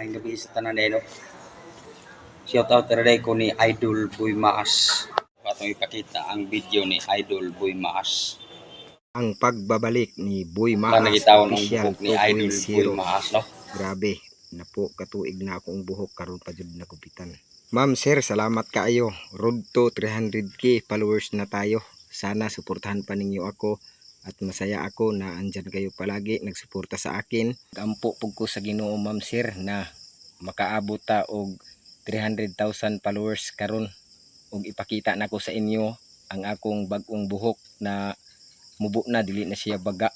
May gabi sa tanan no. Shout out today ko ni Idol Boy Maas. Patong ipakita ang video ni Idol Boy Maas. Ang pagbabalik ni Boy Maas Nagitawon ang official buhok ni Idol Boy 2.0. Maas no. Grabe, na po katuig na akong buhok karon pa jud nagupitan. Ma'am sir, salamat kaayo. Road to 300k followers na tayo. Sana suportahan pa ninyo ako at masaya ako na andyan kayo palagi nagsuporta sa akin. Ampo pug ko sa Ginoo ma'am sir na makaabot ta og 300,000 followers karon ug ipakita nako sa inyo ang akong bag-ong buhok na mubo na, dili na siya baga.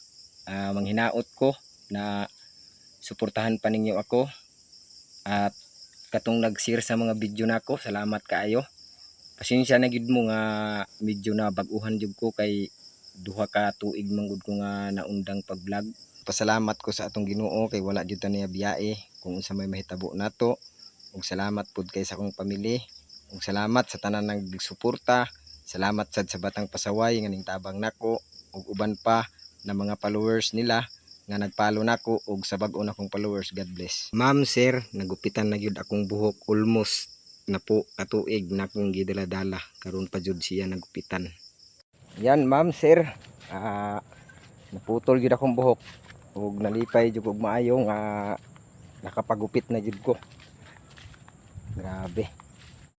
Manghinaot ko na suportahan pa ninyo ako at katong nag-share sa mga video nako, salamat kaayo. Pasensya na gid mo nga medyo na bag-uhan jud ko kay duha ka tuig manggod ko nga naundang pag-vlog. Pasalamat ko sa atong Ginoo kay wala jud ta niya biyae kung unsa may mahitabo nato. Ug salamat pud kay sa akong pamilya. Ug salamat sa tanan nagsuporta. Salamat sad sa Batang Pasaway nga tabang nako ug uban pa na mga followers nila nga nagpalo nako ug sa bag-o na kong followers. God bless. Ma'am sir, nagupitan na gyud akong buhok, almost na po katuig na akong gidala-dala karon pa jud siya nagupitan. Yan ma'am sir, naputol jud akong buhok ug nalipay jud og maayo nga nakapagupit na jud ko. Grabe.